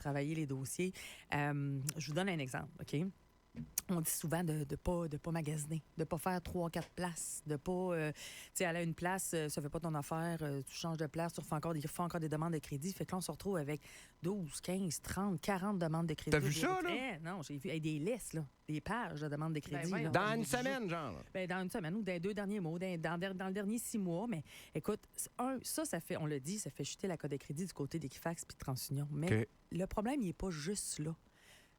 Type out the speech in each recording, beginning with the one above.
travailler les dossiers. Je vous donne un exemple, OK? On dit souvent de pas magasiner, de pas faire 3-4 places, de pas... tu sais, aller à une place, ça fait pas ton affaire, tu changes de place, tu refais encore des demandes de crédit. Fait que là, on se retrouve avec 12, 15, 30, 40 demandes de crédit. T'as vu ça, là? Non, j'ai vu des listes, là, des pages de demandes de crédit. Ben, là. Dans une semaine, genre. Ben, dans une semaine ou dans les 2 derniers mois, dans le dernier 6 mois. Mais écoute, ça fait, on le dit, ça fait chuter la cote de crédit du côté d'Equifax puis de TransUnion. Mais OK. le problème, il n'est pas juste là.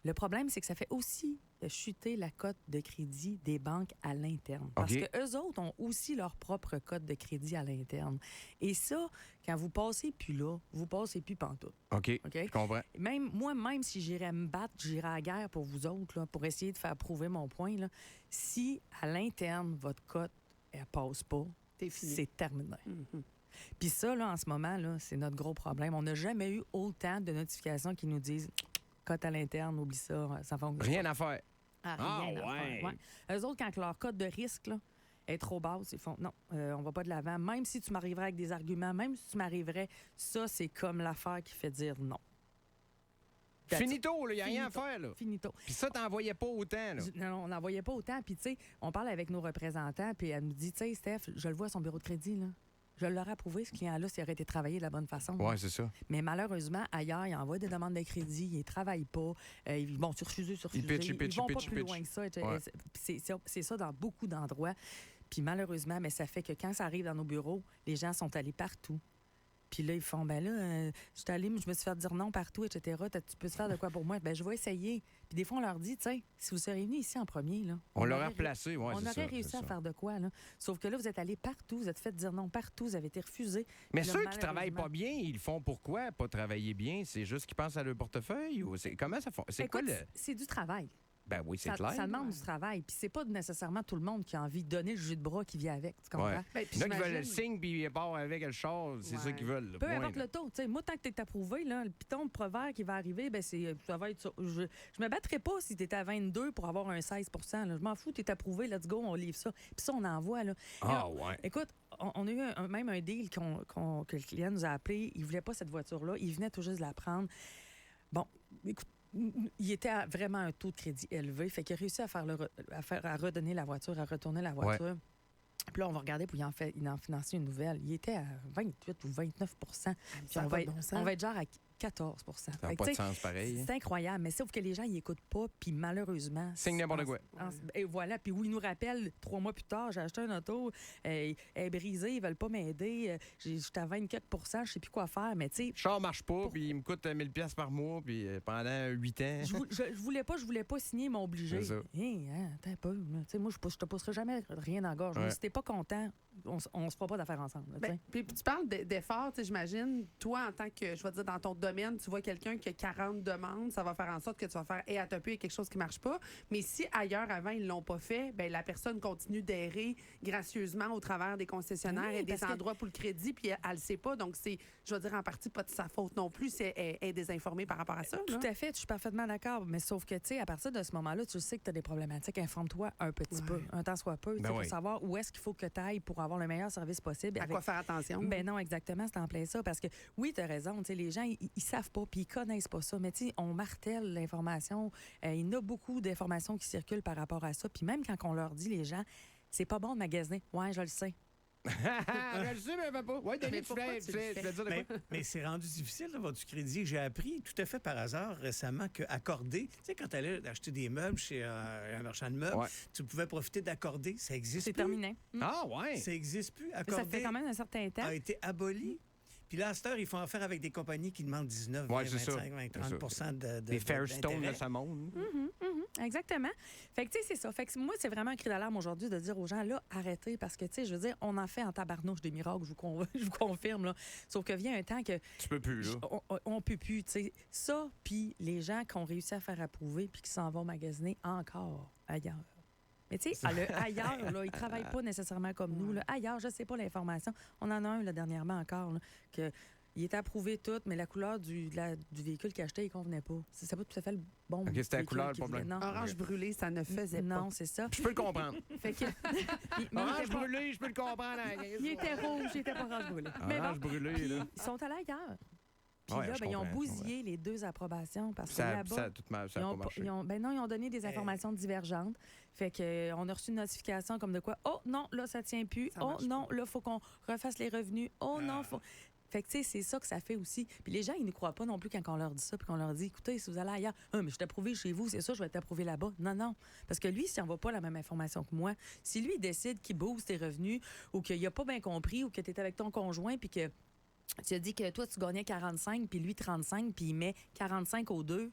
Le problème, c'est que ça fait aussi chuter la cote de crédit des banques à l'interne. Parce OK. qu'eux autres ont aussi leur propre cote de crédit à l'interne. Et ça, quand vous passez plus là, vous passez plus pantoute. OK, OK? je comprends. Même si j'irais me battre, j'irais à la guerre pour vous autres, là, pour essayer de faire prouver mon point, là, si à l'interne, votre cote, elle passe pas, T'es fini. c'est terminé. Puis ça, là, en ce moment, là, c'est notre gros problème. On n'a jamais eu autant de notifications qui nous disent cote à l'interne, oublie ça, ça fonctionne. Rien à faire. Rien Ah, à faire, ouais. ouais. Eux autres, quand leur cote de risque là, est trop basse, ils font non, on va pas de l'avant. Même si tu m'arriverais avec des arguments, même si tu m'arriverais, ça, c'est comme l'affaire qui fait dire non. Finito, il n'y a rien à Finito. faire, là. Finito. Puis ça, t'en voyais pas autant, là. Non, on n'en voyait pas autant. Puis, tu sais, on parle avec nos représentants, puis elle nous dit, tu sais, Steph, je le vois à son bureau de crédit, là. Je l'aurais approuvé, ce client-là, s'il aurait été travaillé de la bonne façon. Ouais, c'est ça. Mais malheureusement, ailleurs, ils envoient des demandes de crédit, ils ne travaillent pas. Ils vont sur refuser. Ils pitchent, Ils vont pas pitchent, plus pitchent. loin que ça. Ouais. C'est ça dans beaucoup d'endroits. Puis malheureusement, mais ça fait que quand ça arrive dans nos bureaux, les gens sont allés partout. Puis là, ils font, ben là, je suis allée, je me suis fait dire non partout, etc. Tu peux te faire de quoi pour moi? Ben je vais essayer. Puis des fois, on leur dit, tu sais, si vous seriez venus ici en premier, là. On l'aurait aurait- replacé, ouais, On c'est aurait ça, réussi c'est à ça. faire de quoi, là. Sauf que là, vous êtes allés partout, vous êtes fait dire non partout, vous avez été refusés. Mais Puis là, ceux qui travaillent malheureusement- pas bien, ils le font pourquoi? Pas travailler bien? C'est juste qu'ils pensent à leur portefeuille? Ou comment ça fonctionne? C'est quoi Écoute, le... c'est du travail. Ben oui, c'est Ça, clair. ça demande du travail. Puis c'est pas nécessairement tout le monde qui a envie de donner le jus de bras qui vient avec. Tu comprends? Ouais. Ben, puis Il y en a qui veulent le j'imagine- signe, puis ils partent avec le char. C'est Ouais. ça qu'ils veulent. Peu importe le taux. Tu sais, moi, tant que tu es approuvé, là, le piton de Prévert qui va arriver, ben ça va être ça. Je me battrai pas si tu étais à 22 pour avoir un 16 là. Je m'en fous, tu es approuvé, let's go, on livre ça. Puis ça, on envoie. Là. Ah, Là, ouais. Écoute, on a eu même un deal que le client nous a appelé. Il voulait pas cette voiture-là. Il venait tout juste de la prendre. Bon, écoute, il était à vraiment un taux de crédit élevé. Fait qu'il a réussi à à redonner la voiture, à retourner la voiture. Puis là, on va regarder pour il en financer une nouvelle. Il était à 28 ou 29 Puis Ça on a va, pas de être, bon sens. on va être genre à 14 Ça n'a Fait que, pas de tu sais, sens pareil. hein. c'est incroyable, mais sauf que les gens, ils n'écoutent pas, puis malheureusement... Signe n'importe quoi. Et voilà, puis où ils nous rappellent, 3 mois plus tard, j'ai acheté un auto, elle est brisée, ils veulent pas m'aider, j'étais à 24 je sais plus quoi faire, mais tu sais... Le char marche pas, puis il me coûte 1000 pièces par mois, puis pendant 8 ans. Je voulais pas signer, ils m'ont obligé. C'est ça. Attends un peu. là. Tu sais, moi, je te pousserai jamais rien dans la gorge. Ouais. Mais si t'es pas content, on se fera pas d'affaires ensemble. là, tu sais. Ben, puis tu parles d'efforts, tu sais, j'imagine. Toi, en tant que, je vais dire, dans ton domaine, tu vois quelqu'un qui a 40 demandes, ça va faire en sorte que tu vas faire, à taper, il y a quelque chose qui marche pas. Mais si ailleurs, avant, ils l'ont pas fait, ben la personne continue d'errer gracieusement au travers des concessionnaires Oui, et des parce que- endroits pour le crédit, puis elle le sait pas. Donc, c'est, je vais dire, en partie, pas de sa faute non plus. Elle est désinformée par rapport à ça. Tout à fait, je suis parfaitement d'accord. Mais sauf que, tu sais, à partir de ce moment-là, tu sais que tu as des problématiques. Informe-toi un petit peu, un temps soit peu, tu sais, Ben pour oui. savoir où est-ce qu'il faut que tu ailles pour avoir le meilleur service possible. À quoi faire attention? Ben non, exactement, c'est en plein ça. Parce que oui, tu as raison, tu sais, les gens, ils savent pas, puis ils connaissent pas ça. Mais tu sais, on martèle l'information. Il y en a beaucoup d'informations qui circulent par rapport à ça. Puis même quand on leur dit, les gens, c'est pas bon de magasiner. Ouais, je le sais. Je le sais, mais papa. Oui, Mais David, tu pourquoi voulais tu le fais? dire de quoi? Mais c'est rendu difficile d'avoir du crédit. J'ai appris tout à fait par hasard récemment qu'accorder, tu sais, quand tu allais acheter des meubles chez un marchand de meubles, Ouais. tu pouvais profiter d'accorder. Ça existe C'est plus. terminé. Ah, ouais. Ça existe plus. Ça Accorder fait quand même un certain temps. a été aboli. Puis là, à cette heure, ils font affaire avec des compagnies qui demandent 19, Ouais, 20, c'est ça. 25, 20, 30 de Des Fairstone de d'intérêt. ce monde. Exactement. Fait que, tu sais, c'est ça. Fait que moi, c'est vraiment un cri d'alarme aujourd'hui de dire aux gens, là, arrêtez, parce que, tu sais, je veux dire, on en fait en tabarnouche des miracles, je vous confirme, là. Sauf que vient un temps que Tu peux plus, là. on peut plus, tu sais. Ça, puis les gens qui ont réussi à faire approuver puis qui s'en vont magasiner encore ailleurs. Mais tu sais, ailleurs, là, ils travaillent pas nécessairement comme nous. Là. Ailleurs, je sais pas l'information. On en a un, là, dernièrement encore, là, que il était approuvé tout, mais la couleur du véhicule qu'il achetait, il convenait pas. C'est pas tout à fait le bon OK, c'était la véhicule couleur, le qu'il voulait. problème. Non. Orange brûlé, ça ne faisait Non, pas. c'est ça. Je peux le comprendre. Fait que, mais Orange il était pas- brûlé, je peux le comprendre. il était rouge, il était pas orange brûlé. Mais Orange bon, brûlé, puis là. ils sont allés ailleurs. Puis Ouais, là, je ben, ils ont comprends, je bousillé les 2 approbations parce que Ça là-bas, a tout ça a ils ont, pas marché. ben non, ils ont donné des informations divergentes. Fait que on a reçu une notification comme de quoi, oh non, là, ça tient plus. Ça Oh marche non, là, il faut qu'on refasse les revenus. Oh non, faut... Fait que, tu sais, c'est ça que ça fait aussi. Puis les gens, ils ne croient pas non plus quand on leur dit ça, puis qu'on leur dit, écoutez, si vous allez ailleurs, mais je t'ai approuvé chez vous, c'est ça, je vais t'approuver là-bas. Non, non. Parce que lui, s'il n'envoie pas la même information que moi, si lui, il décide qu'il booste tes revenus ou qu'il n'a pas bien compris ou que tu es avec ton conjoint, puis que tu as dit que toi, tu gagnais 45, puis lui 35, puis il met 45 aux deux.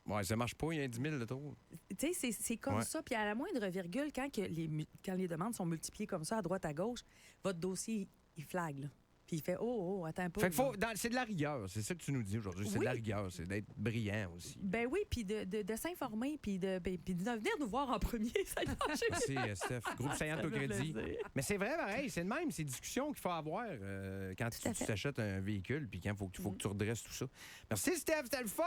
Ouais, ça marche pas, il y a 10 000 de trop. Tu sais, c'est comme Ouais. ça. Puis à la moindre virgule, quand les demandes sont multipliées comme ça, à droite, à gauche, votre dossier, il flague, là. Puis il fait, oh, attends un peu. Fait que c'est de la rigueur, c'est ça que tu nous dis aujourd'hui. C'est de la rigueur, c'est d'être brillant aussi. Ben oui, puis de s'informer, puis de venir nous voir en premier, ça marche. Merci, Steph. Groupe Saillant Ça au fait crédit. plaisir. Mais c'est vrai, pareil, c'est de même, c'est discussions qu'il faut avoir quand Tout à tu fait. t'achètes un véhicule, puis quand il faut que tu redresses tout ça. Merci, Steph, c'était le fun!